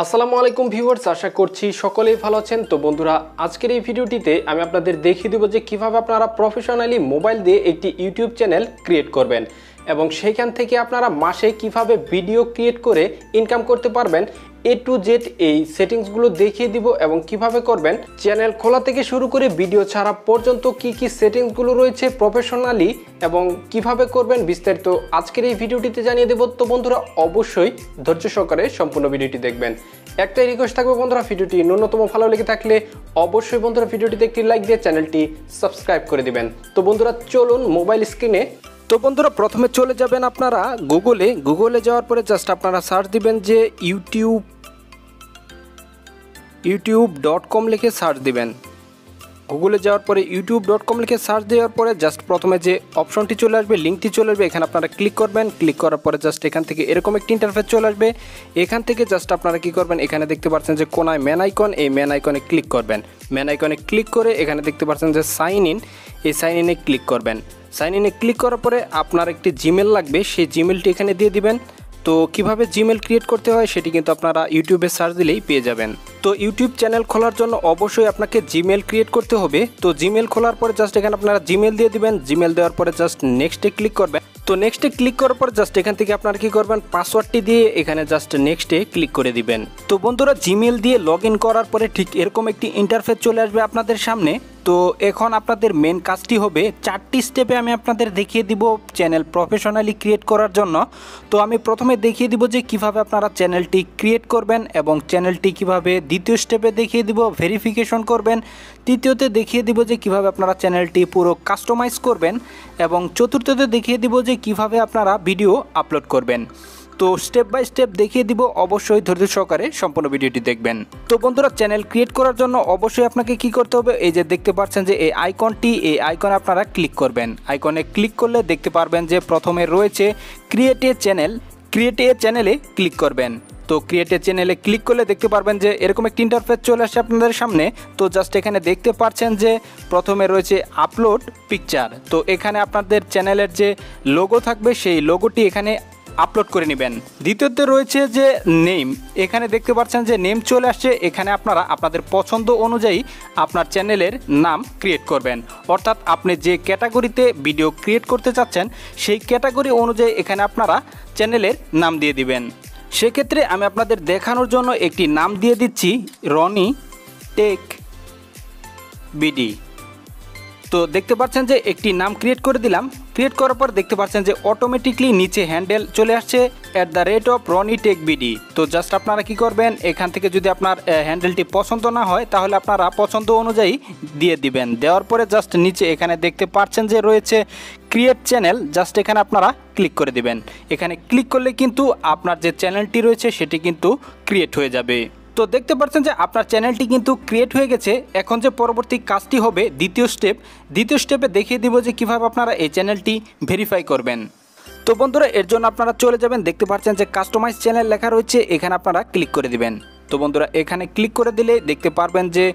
আসসালামু আলাইকুম ভিউয়ার্স, আশা করছি সকলেই ভালো আছেন। তো বন্ধুরা, আজকের এই ভিডিওটিতে আমি আপনাদের দেখিয়ে দেব যে কিভাবে আপনারা প্রফেশনালি মোবাইল দিয়ে একটি ইউটিউব চ্যানেল ক্রিয়েট করবেন এবং সেইখান থেকে আপনারা মাসে কিভাবে ভিডিও ক্রিয়েট করে ইনকাম করতে পারবেন। এ টু জেড এই সেটিংসগুলো দেখিয়ে দিব এবং কিভাবে করবেন। চ্যানেল খোলা থেকে শুরু করে ভিডিও ছাড়া পর্যন্ত কি কি সেটিংসগুলো রয়েছে প্রফেশনালি এবং কিভাবে করবেন বিস্তারিত আজকের এই ভিডিওটিতে জানিয়ে দেব। তো বন্ধুরা, অবশ্যই ধৈর্য সহকারে সম্পূর্ণ ভিডিওটি দেখবেন। একটাই রিকোয়েস্ট থাকবে বন্ধুরা, ভিডিওটি ন্যূনতম ভালো লেগে থাকলে অবশ্যই বন্ধুরা ভিডিওটিতে একটি লাইক দিয়ে চ্যানেলটি সাবস্ক্রাইব করে দিবেন। তো বন্ধুরা, চলুন মোবাইল স্ক্রিনে। তো বন্ধুরা, প্রথমে চলে যাবেন আপনারা গুগলে যাওয়ার পরে জাস্ট আপনারা সার্চ দিবেন যে youtube.com লিখে সার্চ দিবেন। গুগলে যাওয়ার পরে youtube.com লিখে সার্চ দেওয়ার পরে জাস্ট প্রথমে যে অপশনটি চলে আসবে, লিঙ্কটি চলে আসবে, এখানে আপনারা ক্লিক করবেন। ক্লিক করার পরে জাস্ট এখান থেকে এরকম একটি ইন্টারফেস চলে আসবে। এখান থেকে জাস্ট আপনারা কি করবেন, এখানে দেখতে পাচ্ছেন যে কোনায় ম্যান আইকন, এই ম্যান আইকনে ক্লিক করবেন। ম্যান আইকনে ক্লিক করে এখানে দেখতে পাচ্ছেন যে সাইন ইন, এই সাইন ইনে ক্লিক করবেন। সাইন ইনে ক্লিক করার পরে আপনার একটি জিমেল লাগবে, সেই জিমেলটি এখানে দিয়ে দিবেন। তো কিভাবে জিমেল ক্রিয়েট করতে হয় সেটি কিন্তু আপনারা ইউটিউবে সার্চ দিলেই পেয়ে যাবেন। তো ইউটিউব চ্যানেল খোলার জন্য অবশ্যই আপনাকে জিমেল ক্রিয়েট করতে হবে। তো জিমেল খোলার পরে জাস্ট এখানে আপনারা জিমেল দিয়ে দিবেন। জিমেল দেওয়ার পরে জাস্ট নেক্সটে ক্লিক করবেন। তো নেক্সটে ক্লিক করার পর জাস্ট এখান থেকে আপনারা কি করবেন, পাসওয়ার্ডটি দিয়ে এখানে জাস্ট নেক্সটে ক্লিক করে দিবেন। তো বন্ধুরা, জিমেল দিয়ে লগ ইন করার পরে ঠিক এরকম একটি ইন্টারফেস চলে আসবে আপনাদের সামনে। তো এখন আপনাদের মেন কাজটি হবে, 4টি স্টেপে আমি আপনাদের দেখিয়ে দিব চ্যানেল প্রফেশনালি ক্রিয়েট করার জন্য। তো আমি প্রথমে দেখিয়ে দিব যে কিভাবে আপনারা চ্যানেলটি ক্রিয়েট করবেন এবং চ্যানেলটি কিভাবে, দ্বিতীয় স্টেপে দেখিয়ে দিব ভেরিফিকেশন করবেন, তৃতীয়তে দেখিয়ে দিব যে কিভাবে আপনারা চ্যানেলটি পুরো কাস্টমাইজ করবেন এবং চতুর্থতে দেখিয়ে দিব যে কিভাবে আপনারা ভিডিও আপলোড করবেন। তো স্টেপ বাই স্টেপ দেখিয়ে দিব, অবশ্যই ধৈর্য সহকারে সম্পূর্ণ ভিডিওটি দেখবেন। তো বন্ধুরা, চ্যানেল ক্রিয়েট করার জন্য অবশ্যই আপনাকে কি করতে হবে, এই যে দেখতে পাচ্ছেন যে এই আইকনটি, এই আইকনে আপনারা ক্লিক করবেন। আইকনে ক্লিক করলে দেখতে পারবেন যে প্রথমে রয়েছে create a channel, create a চ্যানেলে ক্লিক করবেন। তো ক্রিয়েট এ চ্যানেলে ক্লিক করলে দেখতে পারবেন যে এরকম একটি ইন্টারফেস চলে আসছে আপনাদের সামনে। তো জাস্ট এখানে দেখতে পাচ্ছেন যে প্রথমে রয়েছে আপলোড পিকচার। তো এখানে আপনাদের চ্যানেলের যে লোগো থাকবে সেই লোগোটি এখানে আপলোড করে নেবেন। দ্বিতীয়তে রয়েছে যে নেম, এখানে দেখতে পাচ্ছেন যে নেম চলে আসছে। এখানে আপনারা আপনাদের পছন্দ অনুযায়ী আপনার চ্যানেলের নাম ক্রিয়েট করবেন, অর্থাৎ আপনি যে ক্যাটাগরিতে ভিডিও ক্রিয়েট করতে চাচ্ছেন সেই ক্যাটাগরি অনুযায়ী এখানে আপনারা চ্যানেলের নাম দিয়ে দিবেন। সেক্ষেত্রে আমি আপনাদের দেখানোর জন্য একটি নাম দিয়ে দিচ্ছি, রনি টেক বিডি। তো দেখতে পাচ্ছেন যে একটি নাম ক্রিয়েট করে দিলাম। ক্রিয়েট করার পর দেখতে পাচ্ছেন যে অটোমেটিকলি নিচে হ্যান্ডেল চলে আসছে @RONITechBD। তো জাস্ট আপনারা কি করবেন, এখান থেকে যদি আপনার হ্যান্ডেলটি পছন্দ না হয় তাহলে আপনারা পছন্দ অনুযায়ী দিয়ে দিবেন। দেওয়ার পরে জাস্ট নিচে এখানে দেখতে পাচ্ছেন যে রয়েছে ক্রিয়েট চ্যানেল, জাস্ট এখানে আপনারা ক্লিক করে দিবেন। এখানে ক্লিক করলে কিন্তু আপনার যে চ্যানেলটি রয়েছে সেটি কিন্তু ক্রিয়েট হয়ে যাবে। তো দেখতে পাচ্ছেন যে আপনার চ্যানেলটি কিন্তু ক্রিয়েট হয়ে গেছে। এখন যে পরবর্তী কাজটি হবে দ্বিতীয় স্টেপে দেখিয়ে দিব যে কিভাবে আপনারা এই চ্যানেলটি ভেরিফাই করবেন। তো বন্ধুরা, এর জন্য আপনারা চলে যাবেন, দেখতে পাচ্ছেন যে কাস্টমাইজ চ্যানেল লেখা রয়েছে, এখানে আপনারা ক্লিক করে দিবেন। তো বন্ধুরা, এখানে ক্লিক করে দিলে দেখতে পারবেন যে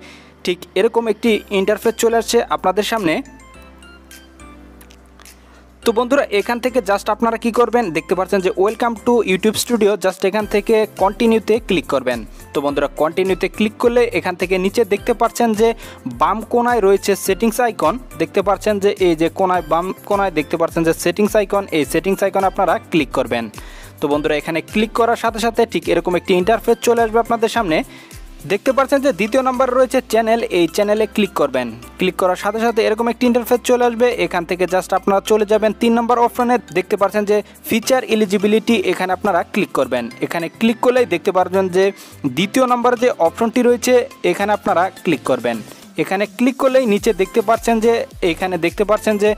ঠিক এরকম একটি ইন্টারফেস চলে আসছে আপনাদের সামনে। তো বন্ধুরা, এখান থেকে জাস্ট আপনারা কি করবেন, দেখতে পাচ্ছেন যে welcome to YouTube studio, just এখান থেকে কন্টিনিউতে ক্লিক করবেন। তো বন্ধুরা, কন্টিনিউতে ক্লিক করলে এখান থেকে নিচে দেখতে পাচ্ছেন যে বাম কোনায় রয়েছে সেটিংস আইকন। দেখতে পাচ্ছেন যে এই যে কোনায়, বাম কোনায় দেখতে পাচ্ছেন যে সেটিংস আইকন, এই সেটিংস আইকন আপনারা ক্লিক করবেন। তো বন্ধুরা, এখানে ক্লিক করার সাথে সাথে ঠিক এরকম একটি ইন্টারফেস চলে আসবে আপনাদের সামনে। দেখতে পাচ্ছেন যে দ্বিতীয় নম্বরে রয়েছে চ্যানেল, এই চ্যানেলে ক্লিক করবেন। ক্লিক করার সাথে সাথে এরকম একটি ইন্টারফেস চলে আসবে। এখান থেকে জাস্ট আপনারা চলে যাবেন 3 নম্বর অপশনে, দেখতে পাচ্ছেন যে ফিচার এলিজিবিলিটি, এখানে আপনারা ক্লিক করবেন। এখানে ক্লিক করলেই দেখতে পারবেন যে দ্বিতীয় নম্বরে যে অপশনটি রয়েছে এখানে আপনারা ক্লিক করবেন। এখানে ক্লিক করলেই নিচে দেখতে পাচ্ছেন যে এখানে দেখতে পাচ্ছেন যে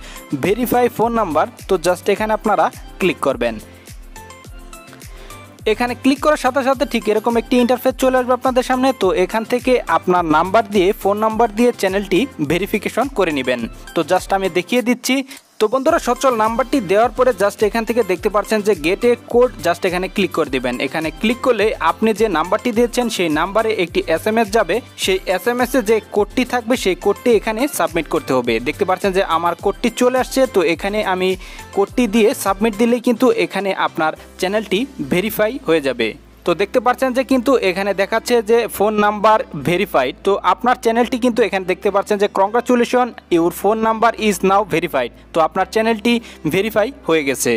ভেরিফাই ফোন নাম্বার। তো জাস্ট এখানে আপনারা ক্লিক করবেন। এখানে ক্লিক করার সাথে সাথে ঠিক এরকম একটি ইন্টারফেস চলে আসবে আপনাদের সামনে। তো এখান থেকে আপনার নাম্বার দিয়ে, ফোন নাম্বার দিয়ে চ্যানেলটি ভেরিফিকেশন করে নেবেন। তো জাস্ট আমি দেখিয়ে দিচ্ছি। তো বন্ধুরা, সচল নাম্বারটি দেওয়ার পরে জাস্ট এখান থেকে দেখতে পাচ্ছেন যে গেট এ কোড, জাস্ট এখানে ক্লিক করে দিবেন। এখানে ক্লিক করলে আপনি যে নাম্বারটি দিয়েছেন সেই নাম্বারে একটি SMS যাবে। সেই SMS-এ যে কোডটি থাকবে সেই কোডটি এখানে সাবমিট করতে হবে। দেখতে পাচ্ছেন যে আমার কোডটি চলে আসছে। তো এখানে আমি কোডটি দিয়ে সাবমিট দিলেই কিন্তু এখানে আপনার চ্যানেলটি ভেরিফাই হয়ে যাবে। তো দেখতে পাচ্ছেন যে কিন্তু এখানে দেখাচ্ছে যে ফোন নাম্বার ভেরিফাইড। তো আপনার চ্যানেলটি কিন্তু এখানে দেখতে পাচ্ছেন যে congratulation your phone number is now verified. তো আপনার চ্যানেলটি ভেরিফাই হয়ে গেছে।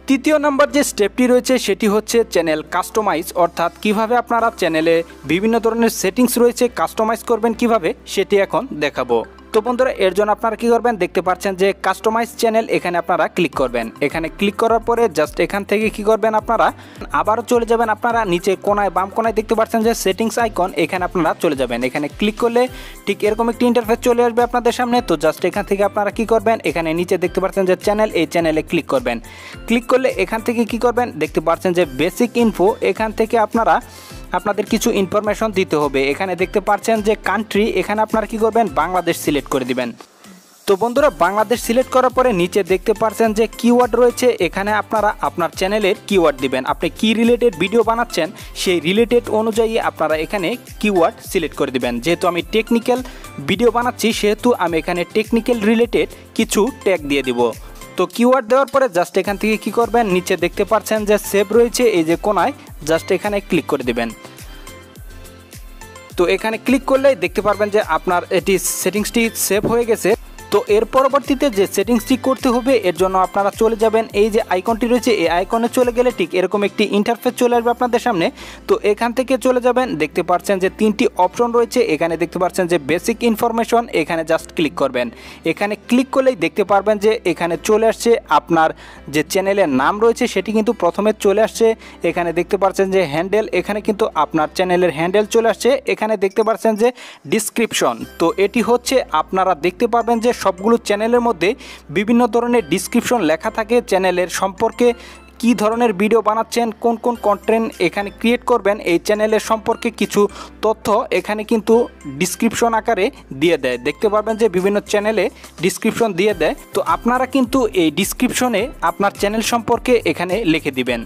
তৃতীয় নাম্বার যে স্টেপটি রয়েছে সেটি হচ্ছে চ্যানেল কাস্টমাইজ, অর্থাৎ কিভাবে আপনারা চ্যানেলে বিভিন্ন ধরনের সেটিংস রয়েছে কাস্টমাইজ করবেন কিভাবে সেটি এখন দেখাবো। তো বন্ধুরা এর জন্য আপনারা কি করবেন, দেখতে পাচ্ছেন যে কাস্টমাইজ চ্যানেল, এখানে আপনারা ক্লিক করবেন। এখানে ক্লিক করার পরে জাস্ট এখান থেকে কি করবেন, আপনারা আবারও চলে যাবেন আপনারা নিচে কোনায় বাম কোনায় দেখতে পাচ্ছেন যে সেটিংস আইকন, এখানে আপনারা চলে যাবেন। এখানে ক্লিক করলে ঠিক এরকম একটি ইন্টারফেস চলে আসবে আপনাদের সামনে। তো জাস্ট এখান থেকে আপনারা কি করবেন, এখানে নিচে দেখতে পাচ্ছেন যে চ্যানেল, এই চ্যানেলে ক্লিক করবেন। ক্লিক করলে এখান থেকে কি করবেন, দেখতে পাচ্ছেন যে বেসিক ইনফো, এখান থেকে আপনারা আপনাদের কিছু ইনফরমেশন দিতে হবে। এখানে দেখতে পাচ্ছেন যে কান্ট্রি, এখানে আপনারা কি করবেন, বাংলাদেশ সিলেক্ট করে দিবেন। তো বন্ধুরা বাংলাদেশ সিলেক্ট করার পরে নিচে দেখতে পাচ্ছেন যে কিওয়ার্ড রয়েছে, এখানে আপনারা আপনার চ্যানেলের কিওয়ার্ড দিবেন। আপনি কি রিলেটেড ভিডিও বানাচ্ছেন সেই রিলেটেড অনুযায়ী আপনারা এখানে কিওয়ার্ড সিলেক্ট করে দিবেন। যেহেতু আমি টেকনিক্যাল ভিডিও বানাচ্ছি সেহেতু আমি এখানে টেকনিক্যাল রিলেটেড কিছু ট্যাগ দিয়ে দিব। তো কিওয়ার্ড দেওয়ার পরে জাস্ট এখান থেকে কি করবেন, নিচে দেখতে পাচ্ছেন যে সেভ রয়েছে এই যে কোনায়, জাস্ট এখানে ক্লিক করে দিবেন। তো এখানে ক্লিক করলে দেখতে পারবেন যে আপনার এটি সেটিংসটি সেভ হয়ে গেছে। তো এর পরবর্তীতে যে সেটিংসটি করতে হবে এর জন্য আপনারা চলে যাবেন এই যে আইকনটি রয়েছে, এই আইকনে চলে গেলে ঠিক এরকম একটি ইন্টারফেস চলে আসবে আপনাদের সামনে। তো এখান থেকে চলে যাবেন, দেখতে পাচ্ছেন যে তিনটি অপশন রয়েছে, এখানে দেখতে পাচ্ছেন যে বেসিক ইনফরমেশন, এখানে জাস্ট ক্লিক করবেন। এখানে ক্লিক করলেই দেখতে পারবেন যে এখানে চলে আসছে আপনার যে চ্যানেলের নাম রয়েছে সেটি কিন্তু প্রথমে চলে আসছে। এখানে দেখতে পাচ্ছেন যে হ্যান্ডেল, এখানে কিন্তু আপনার চ্যানেলের হ্যান্ডেল চলে আসছে। এখানে দেখতে পাচ্ছেন যে ডিসক্রিপশন, তো এটি হচ্ছে আপনারা দেখতে পাবেন যে সবগুলো চ্যানেলের মধ্যে বিভিন্ন ধরনের ডিসক্রিপশন লেখা থাকে, চ্যানেলের সম্পর্কে কি ধরনের ভিডিও বানাচ্ছেন, কোন কোন কন্টেন্ট এখানে ক্রিয়েট করবেন, এই চ্যানেলের সম্পর্কে কিছু তথ্য এখানে কিন্তু ডিসক্রিপশন আকারে দিয়ে দেয়। দেখতে পারবেন যে বিভিন্ন চ্যানেলে ডিসক্রিপশন দিয়ে দেয়। তো আপনারা কিন্তু এই ডিসক্রিপশনে আপনার চ্যানেল সম্পর্কে এখানে লিখে দিবেন।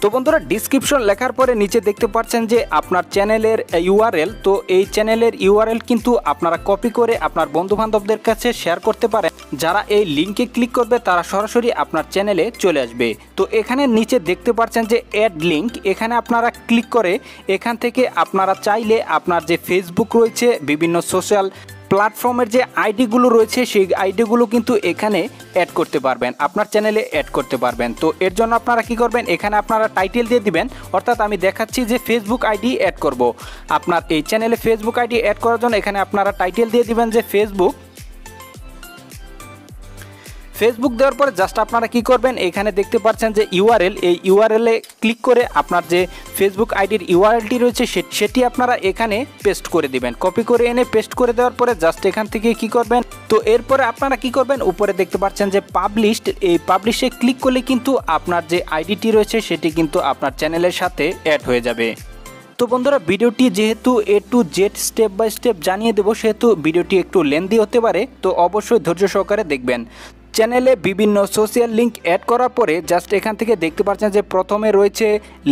তো বন্ধুরা ডিসক্রিপশন লেখার পরে নিচে দেখতে পাচ্ছেন যে আপনার চ্যানেলের ইউআরএল, তো এই চ্যানেলের ইউআরএল কিন্তু আপনারা কপি করে আপনার বন্ধুবান্ধবদের কাছে শেয়ার করতে পারেন। যারা এই লিঙ্কে ক্লিক করবে তারা সরাসরি আপনার চ্যানেলে চলে আসবে। তো এখানে নিচে দেখতে পাচ্ছেন যে অ্যাড লিঙ্ক, এখানে আপনারা ক্লিক করে এখান থেকে আপনারা চাইলে আপনার যে ফেসবুক রয়েছে, বিভিন্ন সোশ্যাল প্ল্যাটফর্মের যে আইডিগুলো রয়েছে সেই আইডিগুলো কিন্তু এখানে অ্যাড করতে পারবেন, আপনার চ্যানেলে অ্যাড করতে পারবেন। তো এর জন্য আপনারা কি করবেন, এখানে আপনারা টাইটেল দিয়ে দিবেন, অর্থাৎ আমি দেখাচ্ছি যে ফেসবুক আইডি অ্যাড করব। আপনার এই চ্যানেলে ফেসবুক আইডি অ্যাড করার জন্য এখানে আপনারা টাইটেল দিয়ে দিবেন যে ফেসবুক দেওয়ার পরে জাস্ট আপনারা কি করবেন, এখানে দেখতে পাচ্ছেন যে ইউআরএল, এই ইউআরএলে ক্লিক করে আপনার যে ফেসবুক আইডির ইউআরএলটি রয়েছে সেটি আপনারা এখানে পেস্ট করে দিবেন। কপি করে এনে পেস্ট করে দেওয়ার পরে জাস্ট এখান থেকে কি করবেন, তো এরপরে আপনারা কি করবেন, উপরে দেখতে পাচ্ছেন যে পাবলিশড, এই পাবলিশে ক্লিক করলে কিন্তু আপনার যে আইডিটি রয়েছে সেটি কিন্তু আপনার চ্যানেলের সাথে অ্যাড হয়ে যাবে। তো বন্ধুরা ভিডিওটি যেহেতু A to Z step by step জানিয়ে দেবো সেহেতু ভিডিওটি একটু লেন্দি হতে পারে, তো অবশ্যই ধৈর্য সহকারে দেখবেন। চ্যানেলে বিভিন্ন সোশ্যাল লিঙ্ক অ্যাড করার পরে জাস্ট এখান থেকে দেখতে পাচ্ছেন যে প্রথমে রয়েছে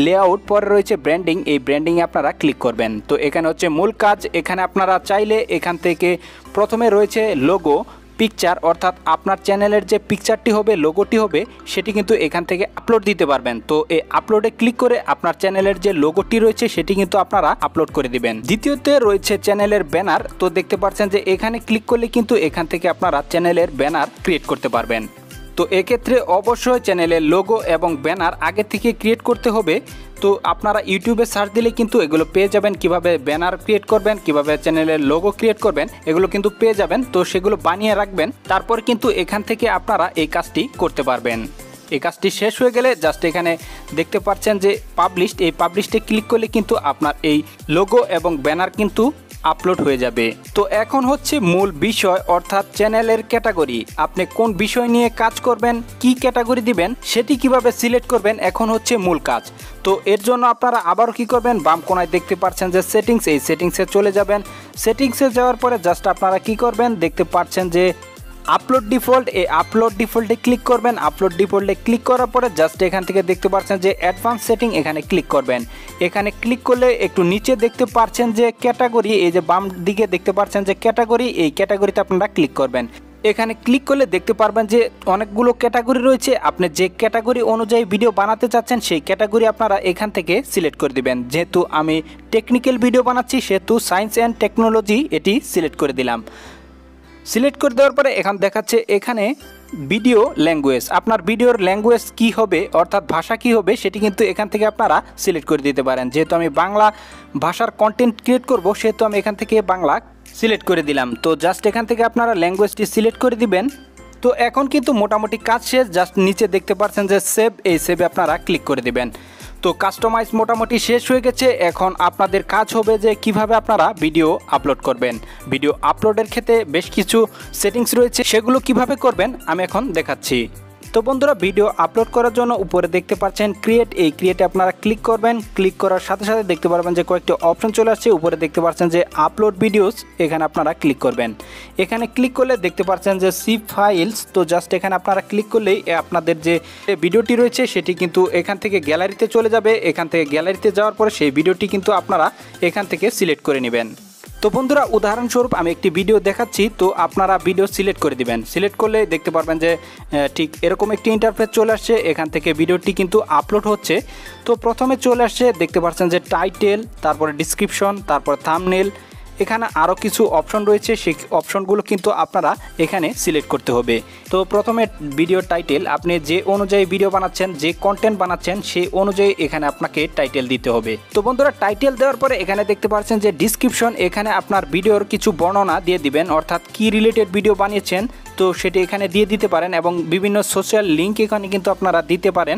লেআউট, পরে রয়েছে ব্র্যান্ডিং, এই ব্র্যান্ডিংয়ে আপনারা ক্লিক করবেন। তো এখানে হচ্ছে মূল কাজ, এখানে আপনারা চাইলে এখান থেকে প্রথমে রয়েছে লোগো, পিকচার, অর্থাৎ আপনার চ্যানেলের যে পিকচারটি হবে, লোগোটি হবে, সেটি কিন্তু এখান থেকে আপলোড দিতে পারবেন। তো এই আপলোডে ক্লিক করে আপনার চ্যানেলের যে লোগোটি রয়েছে সেটি কিন্তু আপনারা আপলোড করে দিবেন। দ্বিতীয়তে রয়েছে চ্যানেলের ব্যানার, তো দেখতে পাচ্ছেন যে এখানে ক্লিক করলে কিন্তু এখান থেকে আপনারা চ্যানেলের ব্যানার ক্রিয়েট করতে পারবেন। তো এক্ষেত্রে অবশ্যই চ্যানেলের লোগো এবং ব্যানার আগে থেকে ক্রিয়েট করতে হবে। তো আপনারা ইউটিউবে সার্চ দিলে কিন্তু এগুলো পেয়ে যাবেন, কিভাবে ব্যানার ক্রিয়েট করবেন, কিভাবে চ্যানেলের লোগো ক্রিয়েট করবেন, এগুলো কিন্তু পেয়ে যাবেন। তো সেগুলো বানিয়ে রাখবেন, তারপর কিন্তু এখান থেকে আপনারা এই কাজটি করতে পারবেন। এই কাজটি শেষ হয়ে গেলে জাস্ট এখানে দেখতে পাচ্ছেন যে পাবলিশড, এই পাবলিশডে ক্লিক করলে কিন্তু আপনার এই লোগো এবং ব্যানার কিন্তু আপলোড হয়ে যাবে। তো এখন হচ্ছে মূল বিষয়, অর্থাৎ চ্যানেলের ক্যাটাগরি। আপনি কোন বিষয় নিয়ে কাজ করবেন, কি ক্যাটাগরি দিবেন, সেটি কিভাবে সিলেক্ট করবেন, এখন হচ্ছে মূল কাজ। তো এর জন্য আপনারা আবারও কি করবেন, বাম কোনায় দেখতে পাচ্ছেন যে সেটিংস, এই সেটিংসে চলে যাবেন। সেটিংসে যাওয়ার পরে জাস্ট আপনারা কি করবেন, দেখতে পাচ্ছেন যে আপলোড ডিফল্ট, এই আপলোড ডিফল্টে ক্লিক করবেন। আপলোড ডিফল্টে ক্লিক করার পরে জাস্ট এখান থেকে দেখতে পাচ্ছেন যে অ্যাডভান্স সেটিং, এখানে ক্লিক করবেন। এখানে ক্লিক করলে একটু নিচে দেখতে পাচ্ছেন যে ক্যাটাগরি, এই যে বাম দিকে দেখতে পাচ্ছেন যে ক্যাটাগরি, এই ক্যাটাগরিতে আপনারা ক্লিক করবেন। এখানে ক্লিক করলে দেখতে পারবেন যে অনেকগুলো ক্যাটাগরি রয়েছে। আপনি যে ক্যাটাগরি অনুযায়ী ভিডিও বানাতে চাচ্ছেন সেই ক্যাটাগরি আপনারা এখান থেকে সিলেক্ট করে দিবেন। যেহেতু আমি টেকনিক্যাল ভিডিও বানাচ্ছি সেহেতু সায়েন্স অ্যান্ড টেকনোলজি এটি সিলেক্ট করে দিলাম। সিলেক্ট করে দেওয়ার পরে এখন দেখাচ্ছে এখানে ভিডিও ল্যাঙ্গুয়েজ, আপনার ভিডিওর ল্যাঙ্গুয়েজ কি হবে অর্থাৎ ভাষা কি হবে সেটি কিন্তু এখান থেকে আপনারা সিলেক্ট করে দিতে পারেন। যেহেতু আমি বাংলা ভাষার কন্টেন্ট ক্রিয়েট করব সেহেতু আমি এখান থেকে বাংলা সিলেক্ট করে দিলাম। তো জাস্ট এখান থেকে আপনারা ল্যাঙ্গুয়েজটি সিলেক্ট করে দিবেন। তো এখন কিন্তু মোটামুটি কাজ শেষ। জাস্ট নিচে দেখতে পাচ্ছেন যে সেভ, এই সেভে আপনারা ক্লিক করে দিবেন। তো কাস্টমাইজ মোটামুটি শেষ হয়ে গেছে। এখন আপনাদের কাজ হবে যে কিভাবে আপনারা ভিডিও আপলোড করবেন। ভিডিও আপলোডের ক্ষেত্রে বেশ কিছু সেটিংস রয়েছে, সেগুলো কিভাবে করবেন আমি এখন দেখাচ্ছি। তো বন্ধুরা, ভিডিও আপলোড করার জন্য উপরে দেখতে পাচ্ছেন ক্রিয়েট, এই ক্রিয়েটে আপনারা ক্লিক করবেন। ক্লিক করার সাথে সাথে দেখতে পারবেন যে কয়েকটি অপশন চলে আসছে। উপরে দেখতে পাচ্ছেন যে আপলোড ভিডিওস, এখানে আপনারা ক্লিক করবেন। এখানে ক্লিক করলে দেখতে পাচ্ছেন যে সিপ ফাইলস। তো জাস্ট এখানে আপনারা ক্লিক করলেই আপনাদের যে ভিডিওটি রয়েছে সেটি কিন্তু এখান থেকে গ্যালারিতে চলে যাবে। এখান থেকে গ্যালারিতে যাওয়ার পরে সেই ভিডিওটি কিন্তু আপনারা এখান থেকে সিলেক্ট করে নেবেন। তো বন্ধুরা, উদাহরণস্বরূপ আমি একটি ভিডিও দেখাচ্ছি। তো আপনারা ভিডিও সিলেক্ট করে দিবেন। সিলেক্ট করলে দেখতে পারবেন যে ঠিক এরকম একটি ইন্টারফেস চলে আসছে। এখান থেকে ভিডিওটি কিন্তু আপলোড হচ্ছে। তো প্রথমে চলে আসছে দেখতে পাচ্ছেন যে টাইটেল, তারপরে ডিসক্রিপশন, তারপর থাম্বনেল, এখানে আরও কিছু অপশন রয়েছে। সেই অপশনগুলো কিন্তু আপনারা এখানে সিলেক্ট করতে হবে। তো প্রথমে ভিডিও টাইটেল, আপনি যে অনুযায়ী ভিডিও বানাচ্ছেন, যে কন্টেন্ট বানাচ্ছেন সেই অনুযায়ী এখানে আপনাকে টাইটেল দিতে হবে। তো বন্ধুরা, টাইটেল দেওয়ার পরে এখানে দেখতে পাচ্ছেন যে ডিসক্রিপশন, এখানে আপনার ভিডিওর কিছু বর্ণনা দিয়ে দিবেন, অর্থাৎ কি রিলেটেড ভিডিও বানিয়েছেন তো সেটি এখানে দিয়ে দিতে পারেন এবং বিভিন্ন সোশ্যাল লিঙ্ক এখানে কিন্তু আপনারা দিতে পারেন।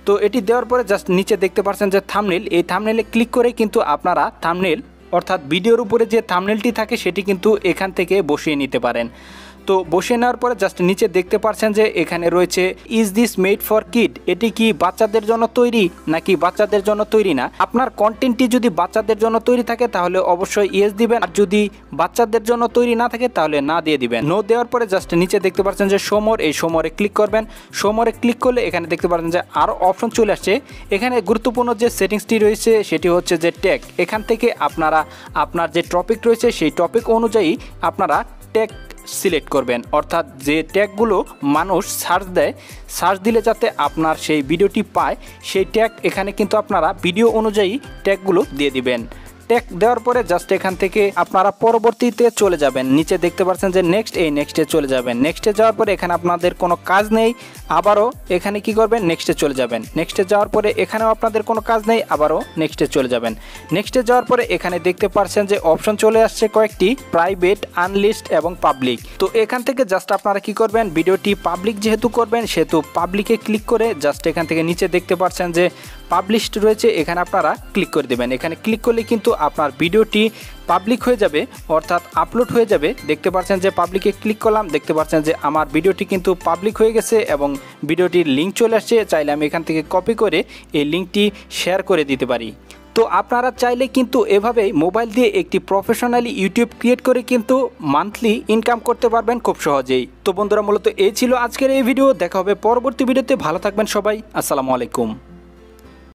তো এটি দেওয়ার পরে জাস্ট নিচে দেখতে পাচ্ছেন যে থাম্বনেল, এই থাম্বনেলে ক্লিক করে কিন্তু আপনারা থাম্বনেল অর্থাৎ ভিডিওর উপরে যে থাম্বনেলটি থাকে সেটি কিন্তু এখান থেকে বসিয়ে নিতে পারেন। তো বসিয়ে নেওয়ার পরে জাস্ট নিচে দেখতে পাচ্ছেন যে এখানে রয়েছে is this made for kid, এটি কি বাচ্চাদের জন্য তৈরি নাকি বাচ্চাদের জন্য তৈরি না। আপনার কন্টেন্টটি যদি বাচ্চাদের জন্য তৈরি থাকে তাহলে অবশ্যই ইয়েস দিবেন, আর যদি বাচ্চাদের জন্য তৈরি না থাকে তাহলে না দিয়ে দিবেন। নো দেওয়ার পরে জাস্ট নিচে দেখতে পাচ্ছেন যে শোমোর, এই শোমোরে ক্লিক করবেন। শোমোরে ক্লিক করলে এখানে দেখতে পাচ্ছেন যে আরও অপশন চলে আসছে। এখানে গুরুত্বপূর্ণ যে সেটিংসটি রয়েছে সেটি হচ্ছে যে ট্যাগ। এখান থেকে আপনারা আপনার যে টপিক রয়েছে সেই টপিক অনুযায়ী আপনারা ট্যাগ সিলেক্ট করবেন, অর্থাৎ যে ট্যাগগুলো মানুষ সার্চ দিলে যাতে আপনার সেই ভিডিওটি পায় সেই ট্যাগ এখানে কিন্তু আপনারা ভিডিও অনুযায়ী ট্যাগগুলো দিয়ে দিবেন। ট্যাগ দেওয়ার পরে জাস্ট এখান থেকে আপনারা পরবর্তীতে চলে যাবেন। নিচে দেখতে পাচ্ছেন যে নেক্সট, এই নেক্সটে চলে যাবেন। নেক্সটে যাওয়ার পরে এখানে আপনাদের কোনো কাজ নেই, আবারও এখানে কি করবেন নেক্সটে চলে যাবেন। নেক্সটে যাওয়ার পরে এখানেও আপনাদের কোনো কাজ নেই, আবারও নেক্সটে চলে যাবেন। নেক্সটে যাওয়ার পরে এখানে দেখতে পাচ্ছেন যে অপশন চলে আসছে কয়েকটি, প্রাইভেট, আনলিস্ট এবং পাবলিক। তো এখান থেকে জাস্ট আপনারা কি করবেন, ভিডিওটি পাবলিক যেহেতু করবেন সেহেতু পাবলিকে ক্লিক করে জাস্ট এখান থেকে নিচে দেখতে পাচ্ছেন যে পাবলিশড রয়েছে, এখানে আপনারা ক্লিক করে দেবেন। এখানে ক্লিক করলে কিন্তু আপনার ভিডিওটি পাবলিক হয়ে যাবে, অর্থাৎ আপলোড হয়ে যাবে। দেখতে পাচ্ছেন যে পাবলিকে ক্লিক করলাম, দেখতে পাচ্ছেন যে আমার ভিডিওটি কিন্তু পাবলিক হয়ে গেছে এবং ভিডিওটির লিঙ্ক চলে আসছে। চাইলে আমি এখান থেকে কপি করে এই লিঙ্কটি শেয়ার করে দিতে পারি। তো আপনারা চাইলে কিন্তু এভাবেই মোবাইল দিয়ে একটি প্রফেশনালি ইউটিউব ক্রিয়েট করে কিন্তু মান্থলি ইনকাম করতে পারবেন খুব সহজেই। তো বন্ধুরা, মূলত এই ছিল আজকের এই ভিডিও। দেখা হবে পরবর্তী ভিডিওতে। ভালো থাকবেন সবাই। আসসালামু আলাইকুম।